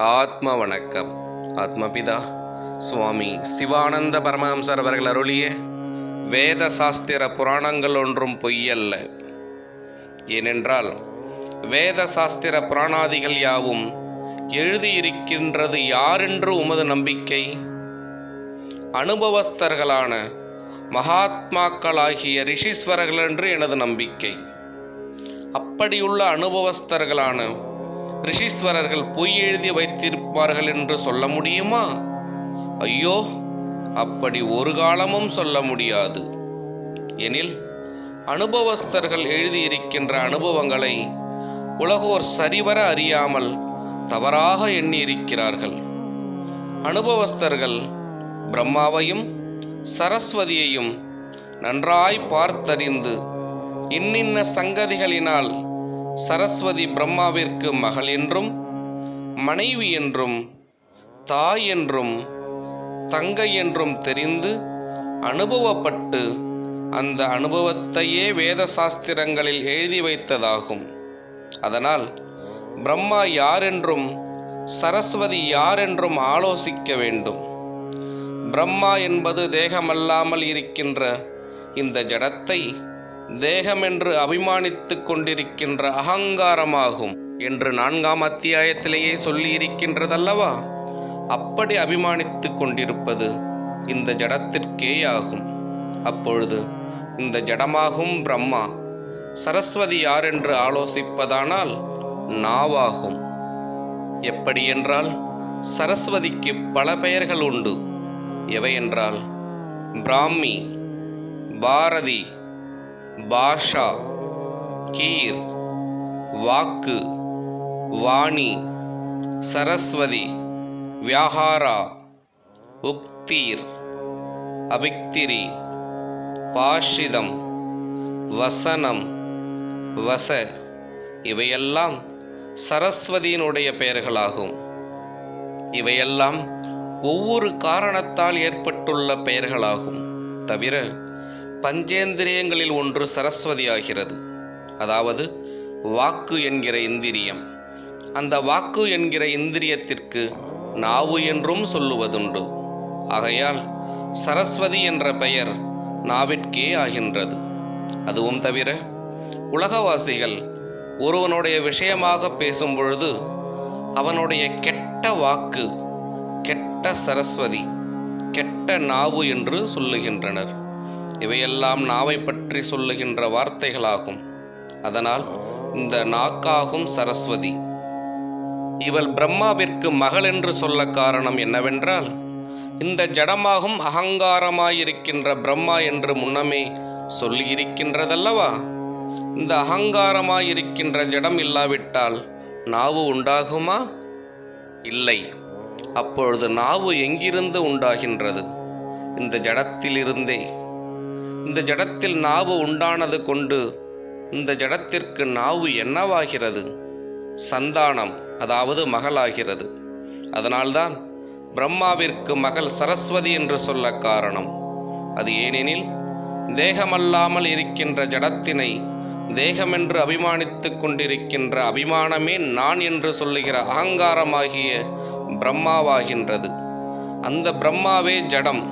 ஆத்ம வணக்கம். ஆத்மபிதா சுவாமி சிவானந்த பரமஹம்சர் அவர்கள் அருளிய வேத சாஸ்திர புராணங்கள் ஒன்றும் பொய்யல்ல. ஏனென்றால் வேத சாஸ்திர புராணாதிகள் யாவும் எழுதியிருக்கின்றது யாரென்று உமது நம்பிக்கை? அனுபவஸ்தர்களான மகாத்மாக்களாகிய ரிஷீஸ்வரர்கள் என்று எனது நம்பிக்கை. அப்படியுள்ள அனுபவஸ்தர்களான ரிஷீஸ்வரர்கள் பொய் எழுதி வைத்திருப்பார்கள் என்று சொல்ல முடியுமா? ஐயோ, அப்படி ஒரு காலமும் சொல்ல முடியாது. எனில் அனுபவஸ்தர்கள் எழுதியிருக்கின்ற அனுபவங்களை உலகோர் சரிவர அறியாமல் தவறாக எண்ணியிருக்கிறார்கள். அனுபவஸ்தர்கள் பிரம்மாவையும் சரஸ்வதியையும் நன்றாய் பார்த்தறிந்து இன்னின்ன சங்கதிகளினால் சரஸ்வதி பிரம்மாவிற்கு மகள் என்றும், மனைவி என்றும், தாய் என்றும், தங்கை என்றும் தெரிந்து அனுபவப்பட்டு அந்த அனுபவத்தையே வேத சாஸ்திரங்களில் எழுதி வைத்ததாகும். அதனால் பிரம்மா யாரென்றும் சரஸ்வதி யாரென்றும் ஆலோசிக்க வேண்டும். பிரம்மா என்பது தேகமல்லாமல் இருக்கின்ற இந்த ஜடத்தை தேகமென்று அபிமானித்து கொண்டிருக்கின்ற அகங்காரமாகும் என்று 4ஆம் அத்தியாயத்திலேயே சொல்லியிருக்கின்றதல்லவா? அப்படி அபிமானித்து கொண்டிருப்பது இந்த ஜடத்திற்கே ஆகும். அப்பொழுது இந்த ஜடமாகும் பிரம்மா சரஸ்வதி யாரென்று ஆலோசிப்பதானால் நாவாகும். எப்படி என்றால் சரஸ்வதிக்கு பல பெயர்கள் உண்டு. எவை என்றால் பிராமி, பாரதி, பாஷா, கீர், வாக்கு, வாணி, சரஸ்வதி, வியாகாரா, உக்தீர், அபிக்திரி, பாஷிதம், வசனம், வச, இவையெல்லாம் சரஸ்வதியினுடைய பெயர்களாகும். இவையெல்லாம் ஒவ்வொரு காரணத்தால் ஏற்பட்டுள்ள பெயர்களாகும். தவிர பஞ்சேந்திரியங்களில் ஒன்று சரஸ்வதி ஆகிறது. அதாவது வாக்கு என்கிற இந்திரியம். அந்த வாக்கு என்கிற இந்திரியத்திற்கு நாவு என்றும் சொல்லுவதுண்டு. ஆகையால் சரஸ்வதி என்ற பெயர் நாவிற்கே ஆகின்றது. அதுவும் தவிர உலகவாசிகள் ஒருவனுடைய விஷயமாக பேசும் பொழுது அவனுடைய கெட்ட வாக்கு, கெட்ட சரஸ்வதி, கெட்ட நாவு என்று சொல்லுகின்றனர். இவையெல்லாம் நாவை பற்றி சொல்லுகின்ற வார்த்தைகளாகும். அதனால் இந்த நாக்காகும் சரஸ்வதி. இவள் பிரம்மாவிற்கு மகள் என்று சொல்ல காரணம் என்னவென்றால், இந்த ஜடமாகும் அகங்காரமாயிருக்கின்ற பிரம்மா என்று முன்னமே சொல்லியிருக்கின்றதல்லவா? இந்த அகங்காரமாயிருக்கின்ற ஜடம் இல்லாவிட்டால் நாவு உண்டாகுமா? இல்லை. அப்பொழுது நாவு எங்கிருந்து உண்டாகின்றது? இந்த ஜடத்திலிருந்தே. இந்த ஜடத்தில் நாவு உண்டானது கொண்டு இந்த ஜடத்திற்கு நாவு என்னவாகிறது? சந்தானம், அதாவது மகளாகிறது. அதனால்தான் பிரம்மாவிற்கு மகள் சரஸ்வதி என்று சொல்ல காரணம். அது ஏனெனில் தேகமல்லாமல் இருக்கின்ற ஜடத்தினை தேகமென்று அபிமானித்து கொண்டிருக்கின்ற அபிமானமே நான் என்று சொல்லுகிற அகங்காரமாகிய பிரம்மாவாகின்றது. அந்த பிரம்மாவே ஜடம்.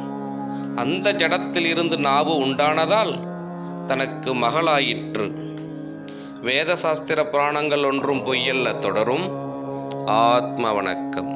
அந்த ஜடத்தில் இருந்து நாவு உண்டானதால் தனக்கு மகளாயிற்று. வேத சாஸ்திர புராணங்கள் ஒன்றும் பொய்யல்ல. தொடரும். ஆத்ம வணக்கம்.